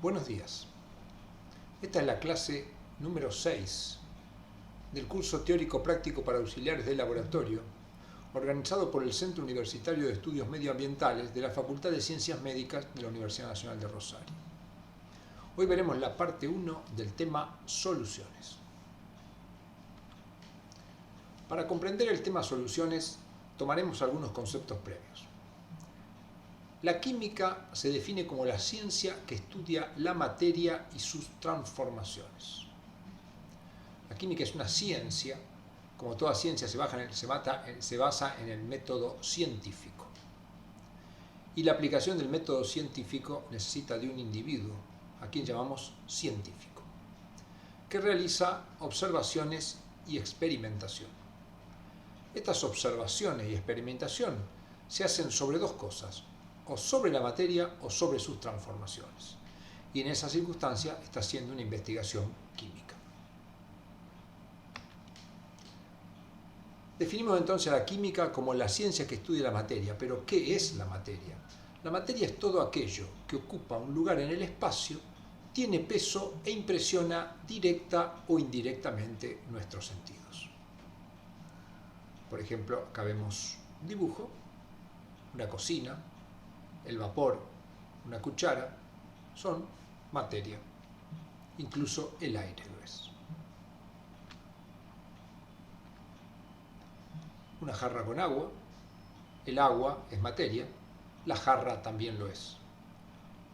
Buenos días. Esta es la clase número 6 del curso teórico práctico para auxiliares de laboratorio, organizado por el Centro Universitario de Estudios Medioambientales de la Facultad de Ciencias Médicas de la Universidad Nacional de Rosario. Hoy veremos la parte 1 del tema soluciones. Para comprender el tema soluciones, tomaremos algunos conceptos previos. La química se define como la ciencia que estudia la materia y sus transformaciones. La química es una ciencia, como toda ciencia se basa en el método científico. Y la aplicación del método científico necesita de un individuo, a quien llamamos científico, que realiza observaciones y experimentación. Estas observaciones y experimentación se hacen sobre dos cosas, o sobre la materia o sobre sus transformaciones. Y en esa circunstancia está haciendo una investigación química. Definimos entonces a la química como la ciencia que estudia la materia. ¿Pero qué es la materia? La materia es todo aquello que ocupa un lugar en el espacio, tiene peso e impresiona directa o indirectamente nuestros sentidos. Por ejemplo, acá vemos un dibujo, una cocina, el vapor, una cuchara, son materia. Incluso el aire lo es. Una jarra con agua, el agua es materia, la jarra también lo es.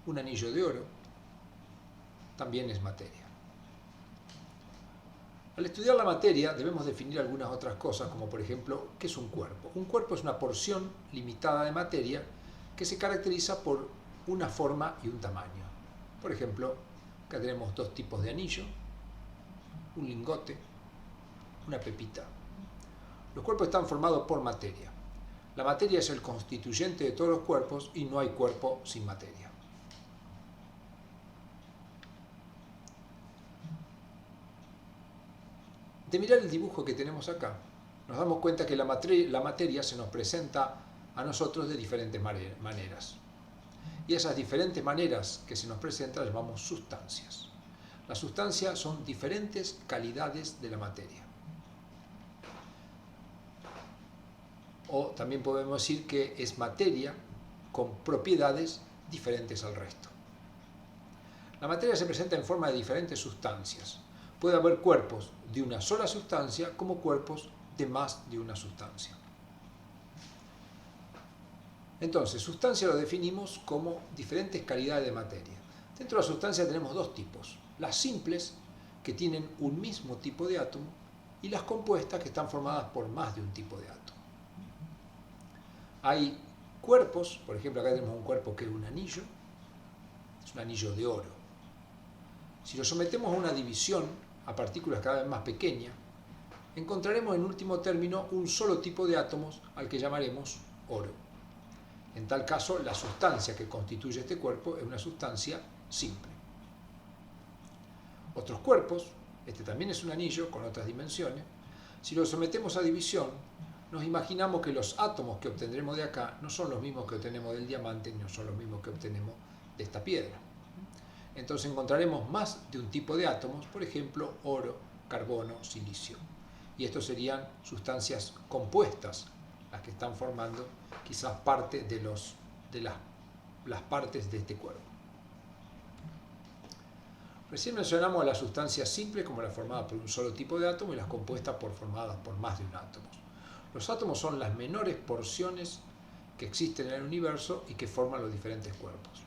Un anillo de oro también es materia. Al estudiar la materia debemos definir algunas otras cosas, como por ejemplo, ¿qué es un cuerpo? Un cuerpo es una porción limitada de materia que se caracteriza por una forma y un tamaño. Por ejemplo, acá tenemos dos tipos de anillo, un lingote, una pepita. Los cuerpos están formados por materia. La materia es el constituyente de todos los cuerpos y no hay cuerpo sin materia. De mirar el dibujo que tenemos acá, nos damos cuenta que la materia se nos presenta a nosotros de diferentes maneras. Y esas diferentes maneras que se nos presentan las llamamos sustancias. Las sustancias son diferentes calidades de la materia. O también podemos decir que es materia con propiedades diferentes al resto. La materia se presenta en forma de diferentes sustancias. Puede haber cuerpos de una sola sustancia como cuerpos de más de una sustancia. Entonces, sustancia lo definimos como diferentes calidades de materia. Dentro de la sustancia tenemos dos tipos. Las simples, que tienen un mismo tipo de átomo, y las compuestas, que están formadas por más de un tipo de átomo. Hay cuerpos, por ejemplo, acá tenemos un cuerpo que es un anillo de oro. Si lo sometemos a una división a partículas cada vez más pequeñas, encontraremos en último término un solo tipo de átomos al que llamaremos oro. En tal caso, la sustancia que constituye este cuerpo es una sustancia simple. Otros cuerpos, este también es un anillo con otras dimensiones, si lo sometemos a división, nos imaginamos que los átomos que obtendremos de acá no son los mismos que obtenemos del diamante, ni no son los mismos que obtenemos de esta piedra. Entonces encontraremos más de un tipo de átomos, por ejemplo, oro, carbono, silicio. Y estos serían sustancias compuestas, las que están formando quizás parte de las partes de este cuerpo. Recién mencionamos a las sustancias simples como las formadas por un solo tipo de átomo y las compuestas formadas por más de un átomo. Los átomos son las menores porciones que existen en el universo y que forman los diferentes cuerpos.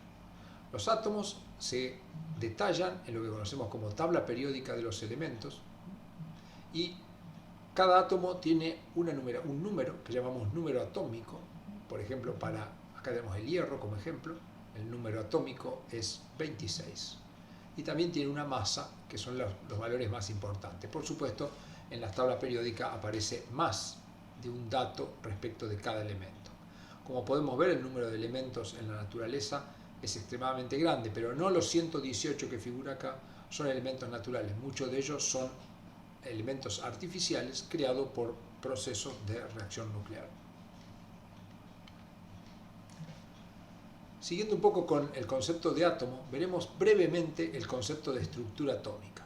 Los átomos se detallan en lo que conocemos como tabla periódica de los elementos y cada átomo tiene un número que llamamos número atómico. Por ejemplo, acá tenemos el hierro como ejemplo, el número atómico es 26. Y también tiene una masa, que son los valores más importantes. Por supuesto, en la tabla periódica aparece más de un dato respecto de cada elemento. Como podemos ver, el número de elementos en la naturaleza es extremadamente grande, pero no los 118 que figura acá son elementos naturales. Muchos de ellos son elementos artificiales creados por procesos de reacción nuclear. Siguiendo un poco con el concepto de átomo, veremos brevemente el concepto de estructura atómica.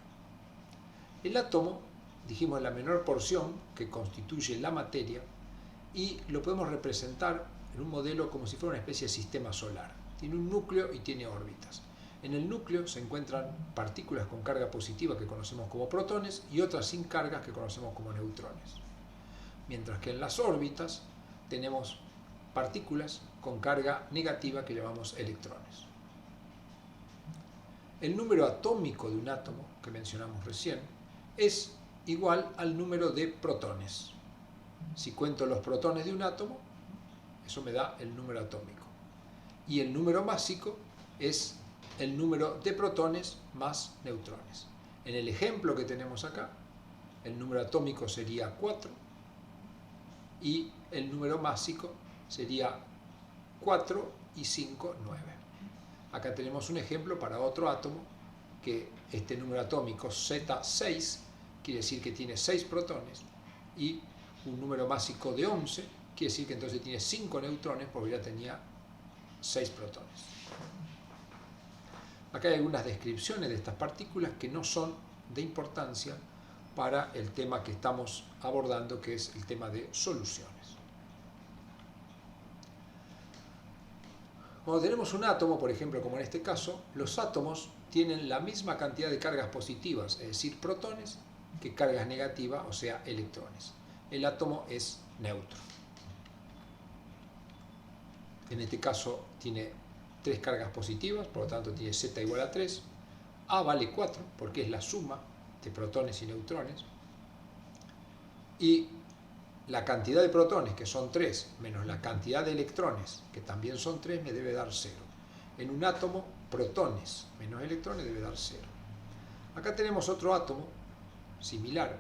El átomo, dijimos, es la menor porción que constituye la materia y lo podemos representar en un modelo como si fuera una especie de sistema solar. Tiene un núcleo y tiene órbitas. En el núcleo se encuentran partículas con carga positiva que conocemos como protones y otras sin cargas que conocemos como neutrones. Mientras que en las órbitas tenemos partículas con carga negativa que llamamos electrones. El número atómico de un átomo, que mencionamos recién, es igual al número de protones. Si cuento los protones de un átomo, eso me da el número atómico. Y el número másico es el número de protones más neutrones. En el ejemplo que tenemos acá, el número atómico sería 4 y el número másico sería 4 y 5, 9. Acá tenemos un ejemplo para otro átomo, que este número atómico Z6 quiere decir que tiene 6 protones, y un número másico de 11 quiere decir que entonces tiene 5 neutrones porque ya tenía 6 protones. Acá hay algunas descripciones de estas partículas que no son de importancia para el tema que estamos abordando, que es el tema de soluciones. Cuando tenemos un átomo, por ejemplo, como en este caso, los átomos tienen la misma cantidad de cargas positivas, es decir, protones, que cargas negativas, o sea, electrones. El átomo es neutro. En este caso tiene 3 cargas positivas, por lo tanto tiene Z igual a 3. A vale 4, porque es la suma de protones y neutrones. Y la cantidad de protones, que son 3, menos la cantidad de electrones, que también son 3, me debe dar 0. En un átomo, protones menos electrones debe dar 0. Acá tenemos otro átomo similar,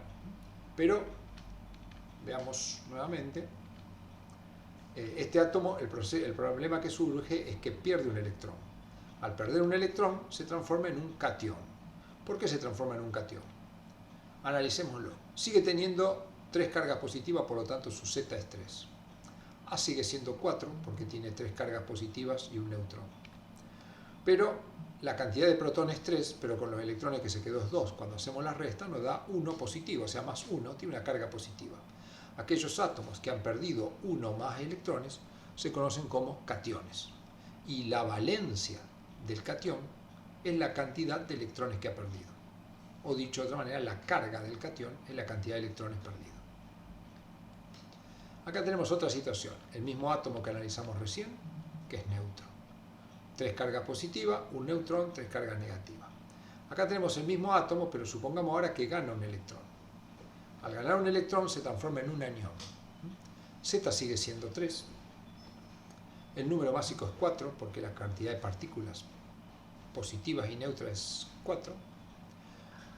pero veamos nuevamente. Este átomo, el problema que surge es que pierde un electrón. Al perder un electrón, se transforma en un catión. ¿Por qué se transforma en un catión? Analicémoslo. Sigue teniendo 3 cargas positivas, por lo tanto su Z es 3. A sigue siendo 4, porque tiene 3 cargas positivas y un neutrón. Pero la cantidad de protones es 3, pero con los electrones que se quedó es 2. Cuando hacemos la resta nos da 1 positivo, o sea, más 1 tiene una carga positiva. Aquellos átomos que han perdido 1 o más electrones se conocen como cationes. Y la valencia del catión es la cantidad de electrones que ha perdido. O dicho de otra manera, la carga del catión es la cantidad de electrones perdidos. Acá tenemos otra situación. El mismo átomo que analizamos recién, que es neutro. 3 cargas positivas, un neutrón, 3 cargas negativas. Acá tenemos el mismo átomo, pero supongamos ahora que gana un electrón. Al ganar un electrón se transforma en un anión. Z sigue siendo 3. El número másico es 4, porque la cantidad de partículas positivas y neutras es 4.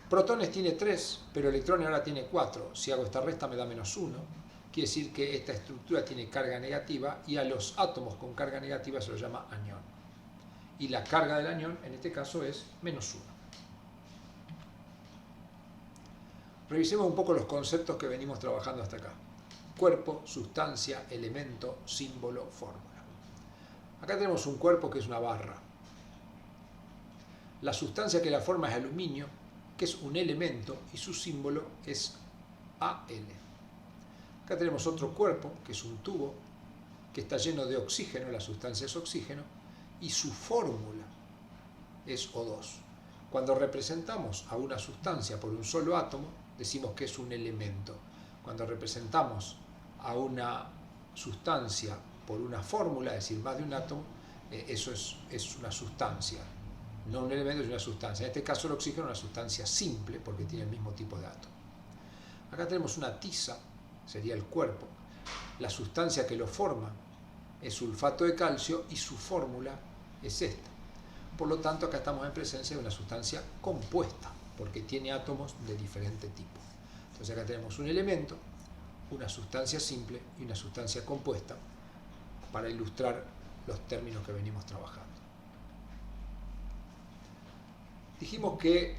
Protones tiene 3, pero electrones ahora tiene 4. Si hago esta resta me da menos 1. Quiere decir que esta estructura tiene carga negativa y a los átomos con carga negativa se los llama anión. Y la carga del anión en este caso es menos 1. Revisemos un poco los conceptos que venimos trabajando hasta acá. Cuerpo, sustancia, elemento, símbolo, fórmula. Acá tenemos un cuerpo que es una barra. La sustancia que la forma es aluminio, que es un elemento, y su símbolo es Al. Acá tenemos otro cuerpo, que es un tubo, que está lleno de oxígeno, la sustancia es oxígeno, y su fórmula es O2. Cuando representamos a una sustancia por un solo átomo, decimos que es un elemento. Cuando representamos a una sustancia por una fórmula, es decir, más de un átomo, eso es una sustancia. No un elemento, es una sustancia. En este caso el oxígeno es una sustancia simple porque tiene el mismo tipo de átomo. Acá tenemos una tiza, sería el cuerpo. La sustancia que lo forma es sulfato de calcio y su fórmula es esta. Por lo tanto, acá estamos en presencia de una sustancia compuesta, porque tiene átomos de diferente tipo. Entonces acá tenemos un elemento, una sustancia simple y una sustancia compuesta, para ilustrar los términos que venimos trabajando. Dijimos que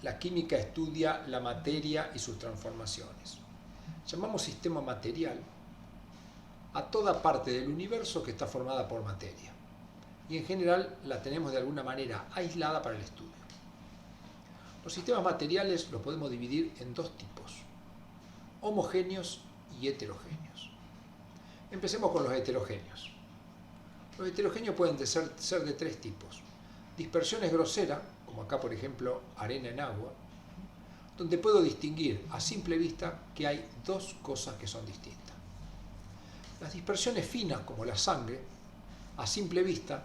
la química estudia la materia y sus transformaciones. Llamamos sistema material a toda parte del universo que está formada por materia. y en general la tenemos de alguna manera aislada para el estudio. Los sistemas materiales los podemos dividir en dos tipos: homogéneos y heterogéneos. Empecemos con los heterogéneos. Los heterogéneos pueden ser de tres tipos: dispersiones groseras, como acá por ejemplo arena en agua, donde puedo distinguir a simple vista que hay dos cosas que son distintas. Las dispersiones finas, como la sangre, a simple vista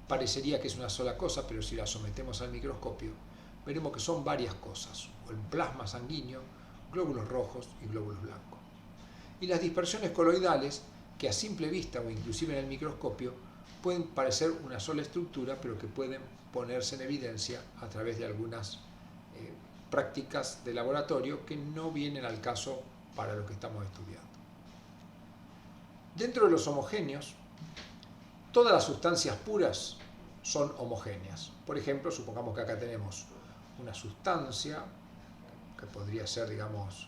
parecería que es una sola cosa, pero si la sometemos al microscopio veremos que son varias cosas: el plasma sanguíneo, glóbulos rojos y glóbulos blancos. Y las dispersiones coloidales, que a simple vista o inclusive en el microscopio pueden parecer una sola estructura, pero que pueden ponerse en evidencia a través de algunas prácticas de laboratorio que no vienen al caso para lo que estamos estudiando. Dentro de los homogéneos, todas las sustancias puras son homogéneas. Por ejemplo, supongamos que acá tenemos una sustancia que podría ser, digamos,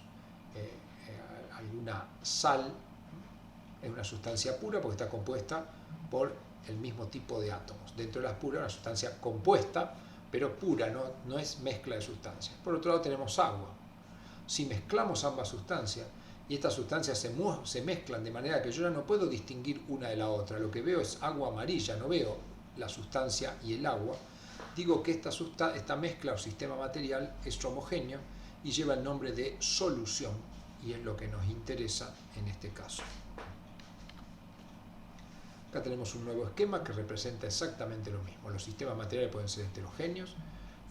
alguna sal. Es una sustancia pura porque está compuesta por el mismo tipo de átomos. Dentro de las puras, una sustancia compuesta, pero pura, no es mezcla de sustancias. Por otro lado tenemos agua. Si mezclamos ambas sustancias y estas sustancias se mezclan de manera que yo ya no puedo distinguir una de la otra, lo que veo es agua amarilla, no veo la sustancia y el agua, digo que esta mezcla o sistema material es homogéneo y lleva el nombre de solución, y es lo que nos interesa en este caso. Acá tenemos un nuevo esquema que representa exactamente lo mismo. Los sistemas materiales pueden ser heterogéneos,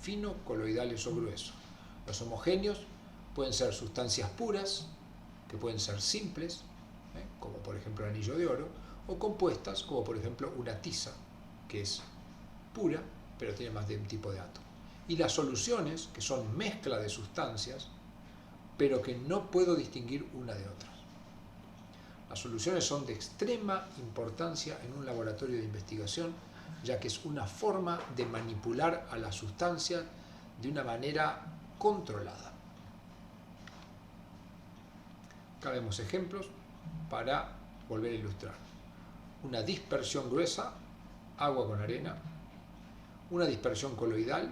finos, coloidales o gruesos. Los homogéneos pueden ser sustancias puras, que pueden ser simples, como por ejemplo el anillo de oro, o compuestas, como por ejemplo una tiza, que es pura, pero tiene más de un tipo de átomo. Y las soluciones, que son mezcla de sustancias, pero que no puedo distinguir una de otras. Las soluciones son de extrema importancia en un laboratorio de investigación, ya que es una forma de manipular a la sustancia de una manera controlada. Acá vemos ejemplos para volver a ilustrar. Una dispersión gruesa, agua con arena. Una dispersión coloidal,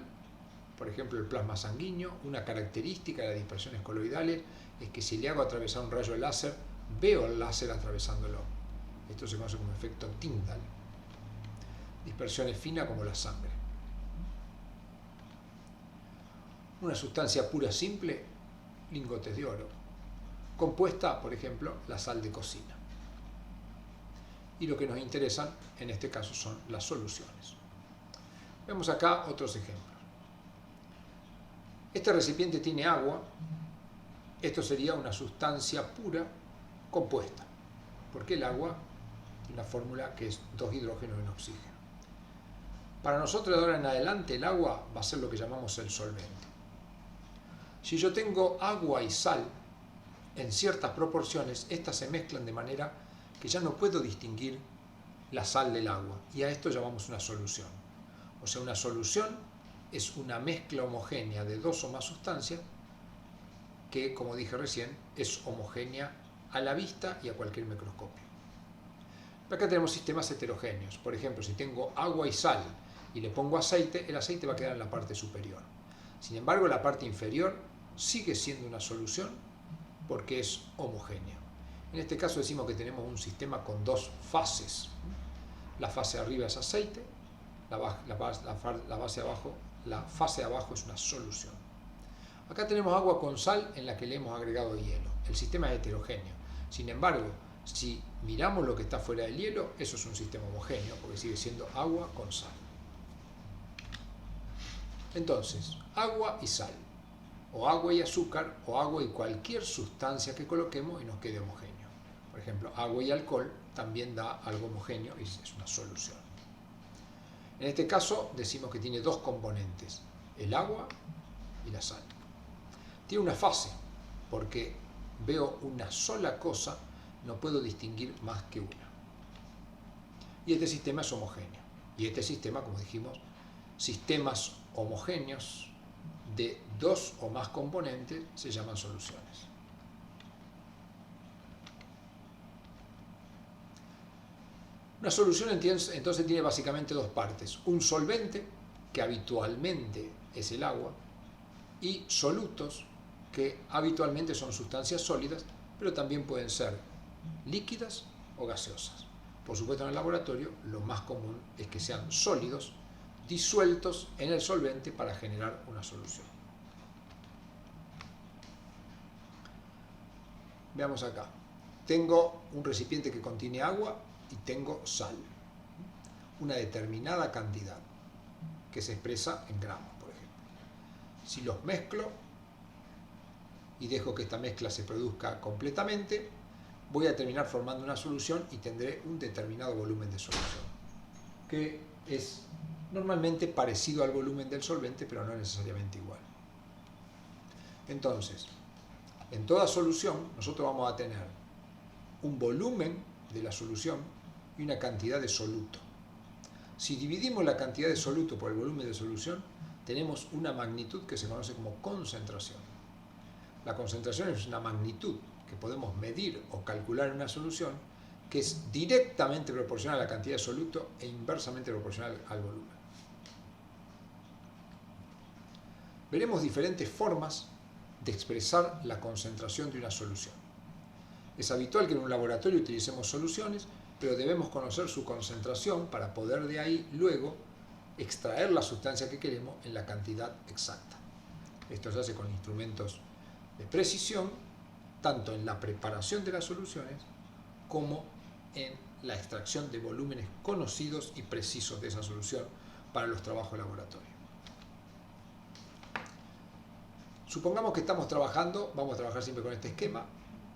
por ejemplo el plasma sanguíneo. Una característica de las dispersiones coloidales es que si le hago atravesar un rayo láser, veo el láser atravesándolo. Esto se conoce como efecto Tyndall. Dispersiones finas como la sangre. Una sustancia pura simple, lingotes de oro. Compuesta, por ejemplo, la sal de cocina. Y lo que nos interesan en este caso son las soluciones. Vemos acá otros ejemplos. Este recipiente tiene agua. Esto sería una sustancia pura compuesta, porque el agua tiene una fórmula que es 2 hidrógenos en oxígeno. Para nosotros de ahora en adelante el agua va a ser lo que llamamos el solvente. Si yo tengo agua y sal en ciertas proporciones, estas se mezclan de manera que ya no puedo distinguir la sal del agua, y a esto llamamos una solución. O sea, una solución es una mezcla homogénea de dos o más sustancias que, como dije recién, es homogénea a la vista y a cualquier microscopio. Acá tenemos sistemas heterogéneos. Por ejemplo, si tengo agua y sal y le pongo aceite, el aceite va a quedar en la parte superior. Sin embargo, la parte inferior sigue siendo una solución porque es homogénea. En este caso decimos que tenemos un sistema con dos fases. La fase de arriba es aceite, la fase de abajo es una solución. Acá tenemos agua con sal en la que le hemos agregado hielo. El sistema es heterogéneo. Sin embargo, si miramos lo que está fuera del hielo, eso es un sistema homogéneo, porque sigue siendo agua con sal. Entonces, agua y sal, o agua y azúcar, o agua y cualquier sustancia que coloquemos y nos quede homogéneo. Por ejemplo, agua y alcohol también da algo homogéneo y es una solución. En este caso decimos que tiene dos componentes, el agua y la sal. Tiene una fase, porque veo una sola cosa, no puedo distinguir más que una. Y este sistema es homogéneo. Y este sistema, como dijimos, sistemas homogéneos de dos o más componentes se llaman soluciones. Una solución entonces tiene básicamente dos partes. Un solvente, que habitualmente es el agua, y solutos, que habitualmente son sustancias sólidas, pero también pueden ser líquidas o gaseosas. Por supuesto, en el laboratorio lo más común es que sean sólidos disueltos en el solvente para generar una solución. Veamos acá. Tengo un recipiente que contiene agua y tengo sal. Una determinada cantidad que se expresa en gramos, por ejemplo. Si los mezclo y dejo que esta mezcla se produzca completamente, voy a terminar formando una solución y tendré un determinado volumen de solución, que es normalmente parecido al volumen del solvente, pero no necesariamente igual. Entonces, en toda solución nosotros vamos a tener un volumen de la solución y una cantidad de soluto. Si dividimos la cantidad de soluto por el volumen de solución, tenemos una magnitud que se conoce como concentración. La concentración es una magnitud que podemos medir o calcular en una solución que es directamente proporcional a la cantidad de soluto e inversamente proporcional al volumen. Veremos diferentes formas de expresar la concentración de una solución. Es habitual que en un laboratorio utilicemos soluciones, pero debemos conocer su concentración para poder de ahí luego extraer la sustancia que queremos en la cantidad exacta. Esto se hace con instrumentos de precisión, tanto en la preparación de las soluciones como en la extracción de volúmenes conocidos y precisos de esa solución para los trabajos de laboratorio. Supongamos que estamos trabajando, vamos a trabajar siempre con este esquema,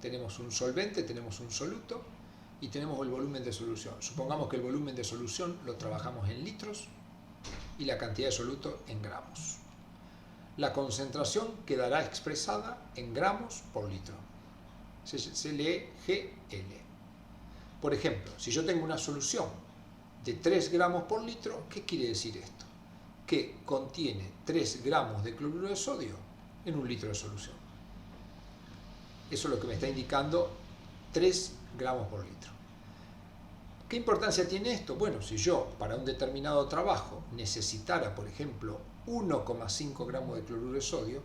tenemos un solvente, tenemos un soluto y tenemos el volumen de solución. Supongamos que el volumen de solución lo trabajamos en litros y la cantidad de soluto en gramos. La concentración quedará expresada en gramos por litro. Se lee GL. Por ejemplo, si yo tengo una solución de 3 gramos por litro, ¿qué quiere decir esto? Que contiene 3 gramos de cloruro de sodio en un litro de solución. Eso es lo que me está indicando 3 gramos por litro. ¿Qué importancia tiene esto? Bueno, si yo para un determinado trabajo necesitara, por ejemplo, 1,5 gramos de cloruro de sodio,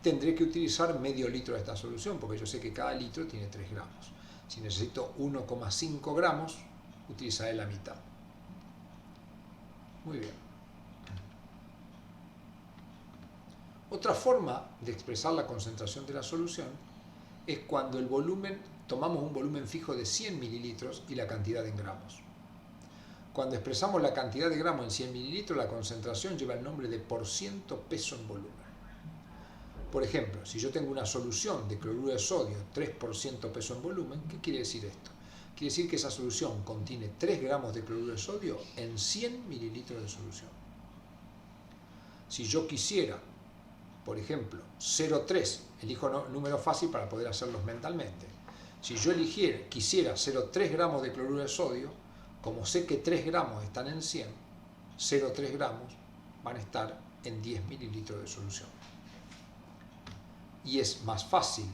tendré que utilizar medio litro de esta solución, porque yo sé que cada litro tiene 3 gramos. Si necesito 1,5 gramos, utilizaré la mitad. Muy bien. Otra forma de expresar la concentración de la solución es cuando el volumen, tomamos un volumen fijo de 100 mililitros y la cantidad en gramos. Cuando expresamos la cantidad de gramos en 100 mililitros, la concentración lleva el nombre de porciento peso en volumen. Por ejemplo, si yo tengo una solución de cloruro de sodio 3% peso en volumen, ¿qué quiere decir esto? Quiere decir que esa solución contiene 3 gramos de cloruro de sodio en 100 mililitros de solución. Si yo quisiera, por ejemplo, 0,3, elijo número fácil para poder hacerlos mentalmente. Si yo quisiera 0,3 gramos de cloruro de sodio, como sé que 3 gramos están en 100, 0,3 gramos van a estar en 10 mililitros de solución. Y es más fácil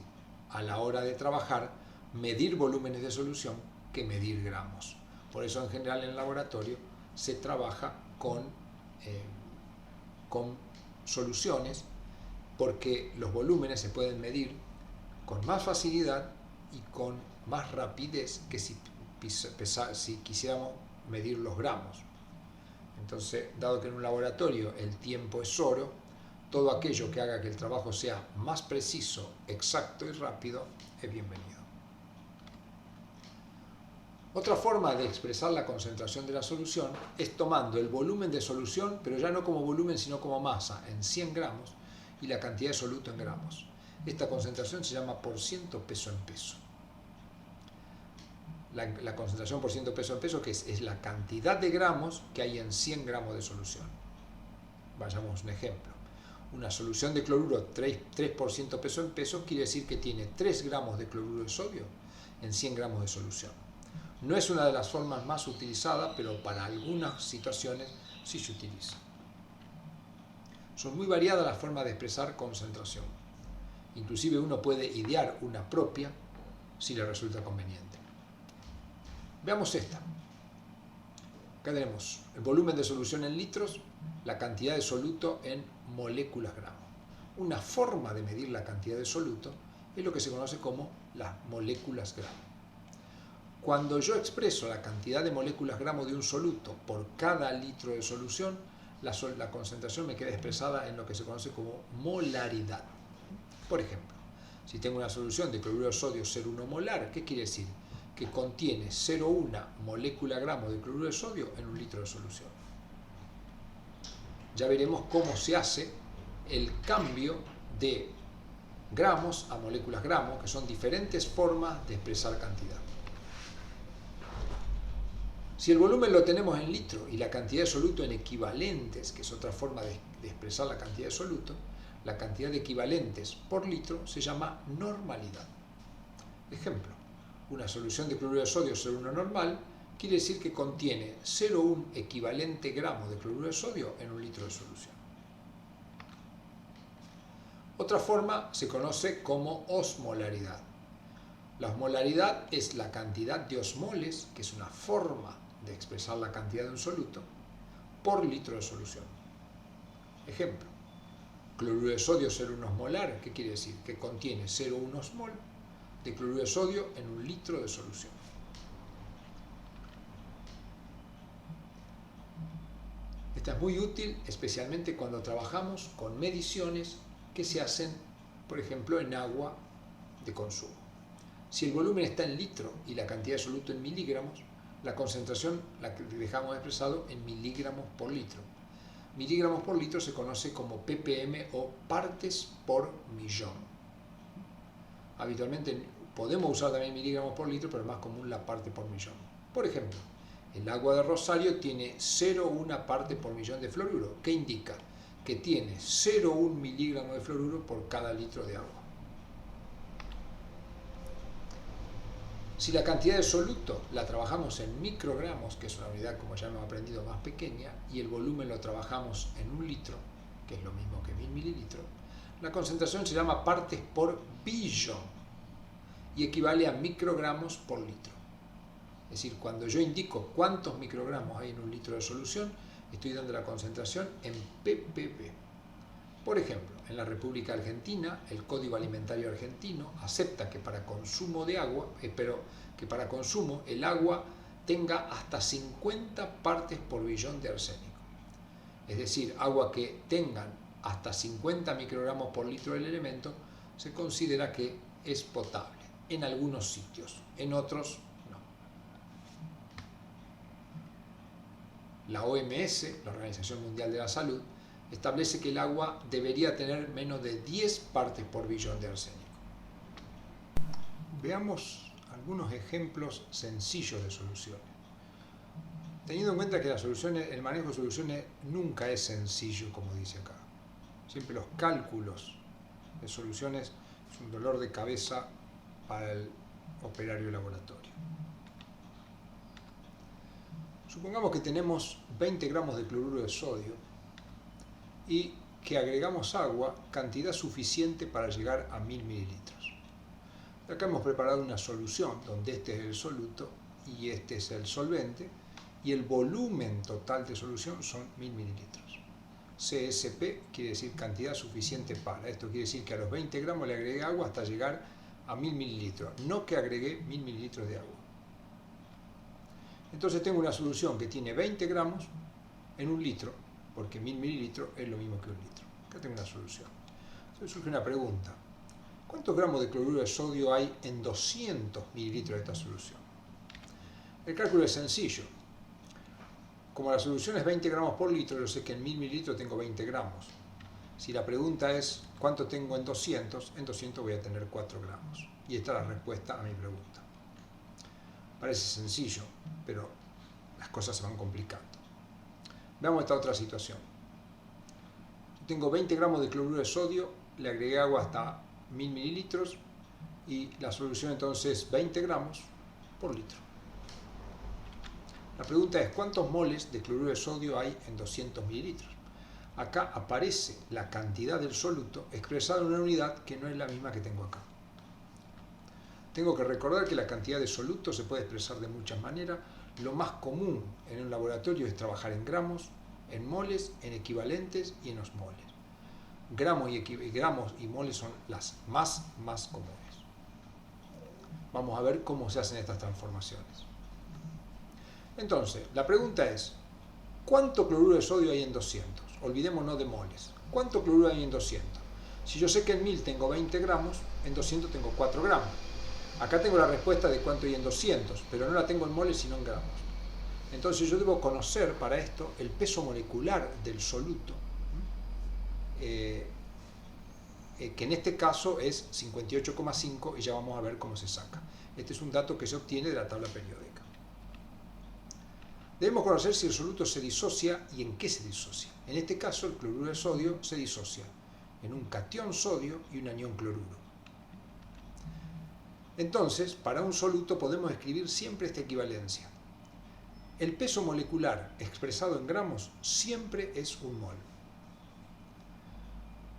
a la hora de trabajar medir volúmenes de solución que medir gramos. Por eso en general en el laboratorio se trabaja con soluciones, porque los volúmenes se pueden medir con más facilidad y con más rapidez que si quisiéramos medir los gramos. Entonces, dado que en un laboratorio el tiempo es oro, todo aquello que haga que el trabajo sea más preciso, exacto y rápido es bienvenido. Otra forma de expresar la concentración de la solución es tomando el volumen de solución, pero ya no como volumen sino como masa, en 100 gramos, y la cantidad de soluto en gramos. Esta concentración se llama porciento peso en peso. La concentración porciento peso en peso, que es la cantidad de gramos que hay en 100 gramos de solución. Vayamos a un ejemplo. Una solución de cloruro 3% peso en peso quiere decir que tiene 3 gramos de cloruro de sodio en 100 gramos de solución. No es una de las formas más utilizadas, pero para algunas situaciones sí se utiliza. Son muy variadas las formas de expresar concentración. Inclusive uno puede idear una propia si le resulta conveniente. Veamos esta. Acá tenemos el volumen de solución en litros, la cantidad de soluto en moléculas gramo. Una forma de medir la cantidad de soluto es lo que se conoce como las moléculas gramo. Cuando yo expreso la cantidad de moléculas gramo de un soluto por cada litro de solución, la concentración me queda expresada en lo que se conoce como molaridad. Por ejemplo, si tengo una solución de cloruro de sodio 0,1 molar, ¿qué quiere decir? Que contiene 0,1 molécula gramo de cloruro de sodio en un litro de solución. Ya veremos cómo se hace el cambio de gramos a moléculas gramo, que son diferentes formas de expresar cantidad. Si el volumen lo tenemos en litro y la cantidad de soluto en equivalentes, que es otra forma de expresar la cantidad de soluto, la cantidad de equivalentes por litro se llama normalidad. Ejemplo, una solución de cloruro de sodio 0,1 normal quiere decir que contiene 0,1 equivalente gramo de cloruro de sodio en un litro de solución. Otra forma se conoce como osmolaridad. La osmolaridad es la cantidad de osmoles, que es una forma de expresar la cantidad de un soluto, por litro de solución. Ejemplo, cloruro de sodio 0,1 osmolar, ¿qué quiere decir? Que contiene 0,1 osmol de cloruro de sodio en un litro de solución. Esta es muy útil, especialmente cuando trabajamos con mediciones que se hacen, por ejemplo, en agua de consumo. Si el volumen está en litro y la cantidad de soluto en miligramos, la concentración la dejamos expresado en miligramos por litro. Miligramos por litro se conoce como ppm o partes por millón. Habitualmente podemos usar también miligramos por litro, pero es más común la parte por millón. Por ejemplo, el agua de Rosario tiene 0,1 parte por millón de fluoruro, que indica que tiene 0,1 miligramo de fluoruro por cada litro de agua. Si la cantidad de soluto la trabajamos en microgramos, que es una unidad, como ya hemos aprendido, más pequeña, y el volumen lo trabajamos en un litro, que es lo mismo que 1000 mililitros, la concentración se llama partes por billón y equivale a microgramos por litro. Es decir, cuando yo indico cuántos microgramos hay en un litro de solución, estoy dando la concentración en ppb. Por ejemplo, en la República Argentina, el Código Alimentario Argentino acepta que para consumo de agua, que para consumo el agua tenga hasta 50 partes por billón de arsénico. Es decir, agua que tengan hasta 50 microgramos por litro del elemento se considera que es potable en algunos sitios, en otros no. La OMS, la Organización Mundial de la Salud, establece que el agua debería tener menos de 10 partes por billón de arsénico. Veamos algunos ejemplos sencillos de soluciones. Teniendo en cuenta que el manejo de soluciones nunca es sencillo, como dice acá. Siempre los cálculos de soluciones es un dolor de cabeza para el operario de laboratorio. Supongamos que tenemos 20 gramos de cloruro de sodio y que agregamos agua, cantidad suficiente para llegar a 1000 mililitros. Acá hemos preparado una solución donde este es el soluto y este es el solvente y el volumen total de solución son 1000 mililitros. CSP quiere decir cantidad suficiente para. Esto quiere decir que a los 20 gramos le agregué agua hasta llegar a 1000 mililitros, no que agregué 1000 mililitros de agua. Entonces tengo una solución que tiene 20 gramos en un litro, porque 1000 mililitros es lo mismo que un litro. Acá tengo una solución. Entonces surge una pregunta. ¿Cuántos gramos de cloruro de sodio hay en 200 mililitros de esta solución? El cálculo es sencillo. Como la solución es 20 gramos por litro, yo sé que en 1000 mililitros tengo 20 gramos. Si la pregunta es ¿cuánto tengo en 200? En 200 voy a tener 4 gramos. Y esta es la respuesta a mi pregunta. Parece sencillo, pero las cosas se van complicando. Veamos esta otra situación. Tengo 20 gramos de cloruro de sodio, le agregué agua hasta 1000 mililitros y la solución entonces es 20 gramos por litro. La pregunta es ¿cuántos moles de cloruro de sodio hay en 200 mililitros? Acá aparece la cantidad del soluto expresada en una unidad que no es la misma que tengo acá. Tengo que recordar que la cantidad de soluto se puede expresar de muchas maneras. Lo más común en un laboratorio es trabajar en gramos, en moles, en equivalentes y en osmoles. Gramos y moles son las más comunes. Vamos a ver cómo se hacen estas transformaciones. Entonces, la pregunta es, ¿cuánto cloruro de sodio hay en 200? Olvidémonos de moles. ¿Cuánto cloruro hay en 200? Si yo sé que en 1000 tengo 20 gramos, en 200 tengo 4 gramos. Acá tengo la respuesta de cuánto hay en 200, pero no la tengo en moles sino en gramos. Entonces yo debo conocer para esto el peso molecular del soluto, que en este caso es 58,5 y ya vamos a ver cómo se saca. Este es un dato que se obtiene de la tabla periódica. Debemos conocer si el soluto se disocia y en qué se disocia. En este caso el cloruro de sodio se disocia en un catión sodio y un anión cloruro. Entonces, para un soluto podemos escribir siempre esta equivalencia. El peso molecular expresado en gramos siempre es un mol.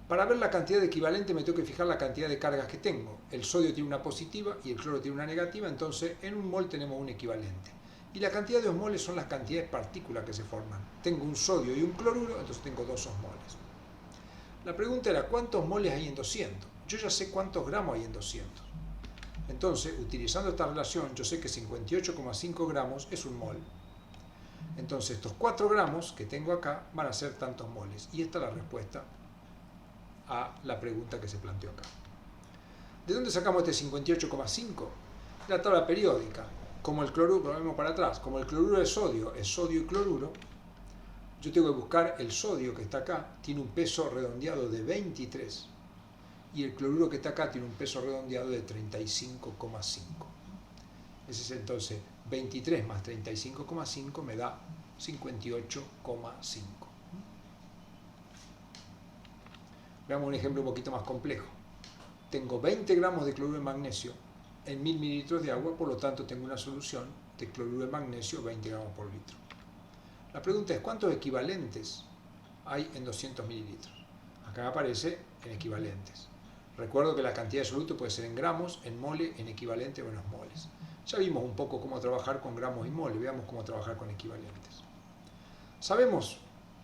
Para ver la cantidad de equivalente me tengo que fijar la cantidad de cargas que tengo. El sodio tiene una positiva y el cloro tiene una negativa, entonces en un mol tenemos un equivalente. Y la cantidad de osmoles son las cantidades de partículas que se forman. Tengo un sodio y un cloruro, entonces tengo 2 osmoles. La pregunta era, ¿cuántos moles hay en 200? Yo ya sé cuántos gramos hay en 200. Entonces, utilizando esta relación, yo sé que 58,5 gramos es un mol. Entonces, estos 4 gramos que tengo acá van a ser tantos moles. Y esta es la respuesta a la pregunta que se planteó acá. ¿De dónde sacamos este 58,5? De la tabla periódica. Como el cloruro, volvemos para atrás, como el cloruro de sodio es sodio y cloruro, yo tengo que buscar el sodio que está acá, tiene un peso redondeado de 23, y el cloruro que está acá tiene un peso redondeado de 35,5. Ese es entonces 23 más 35,5 me da 58,5. Veamos un ejemplo un poquito más complejo. Tengo 20 gramos de cloruro de magnesio en 1000 mililitros de agua, por lo tanto tengo una solución de cloruro de magnesio 20 gramos por litro. La pregunta es, ¿cuántos equivalentes hay en 200 mililitros? Acá me aparece en equivalentes. Recuerdo que la cantidad de soluto puede ser en gramos, en mole, en equivalente o en osmoles. Ya vimos un poco cómo trabajar con gramos y mole, veamos cómo trabajar con equivalentes. Sabemos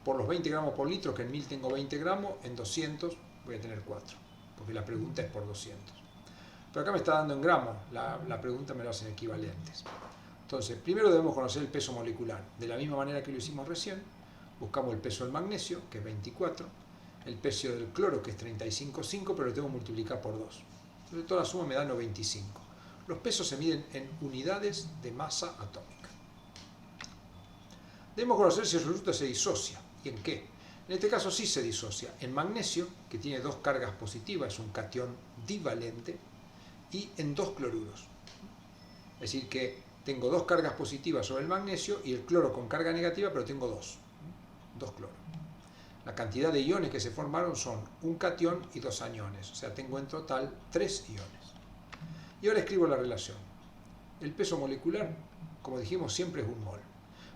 por los 20 gramos por litro que en 1000 tengo 20 gramos, en 200 voy a tener 4, porque la pregunta es por 200. Pero acá me está dando en gramos, la pregunta me lo hace en equivalentes. Entonces, primero debemos conocer el peso molecular. De la misma manera que lo hicimos recién, buscamos el peso del magnesio, que es 24, el peso del cloro, que es 35,5, pero lo tengo que multiplicar por 2. Entonces, toda la suma me da 95. Los pesos se miden en unidades de masa atómica. Debemos conocer si el soluto se disocia y en qué. En este caso sí se disocia. En magnesio, que tiene 2 cargas positivas, es un catión divalente, y en 2 cloruros. Es decir, que tengo 2 cargas positivas sobre el magnesio y el cloro con carga negativa, pero tengo 2 cloros. La cantidad de iones que se formaron son un catión y 2 aniones, o sea, tengo en total 3 iones. Y ahora escribo la relación. El peso molecular, como dijimos, siempre es un mol.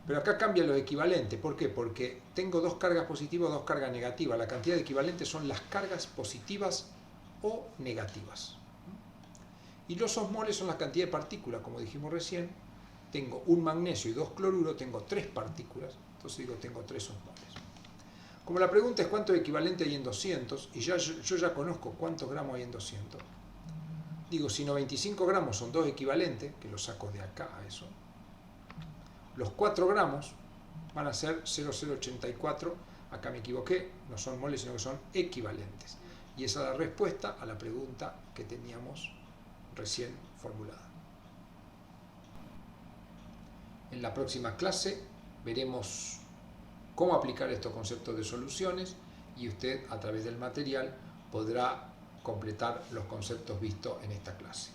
Pero acá cambian los equivalentes. ¿Por qué? Porque tengo 2 cargas positivas, 2 cargas negativas. La cantidad de equivalentes son las cargas positivas o negativas. Y los osmoles son la cantidad de partículas, como dijimos recién. Tengo un magnesio y 2 cloruros, tengo 3 partículas, entonces digo tengo 3 osmoles. Como la pregunta es cuánto equivalente hay en 200, y yo ya conozco cuántos gramos hay en 200, digo si 95 gramos son 2 equivalentes, que lo saco de acá a eso, los 4 gramos van a ser 0,084, acá me equivoqué, no son moles sino que son equivalentes. Y esa es la respuesta a la pregunta que teníamos recién formulada. En la próxima clase veremos cómo aplicar estos conceptos de soluciones y usted a través del material podrá completar los conceptos vistos en esta clase.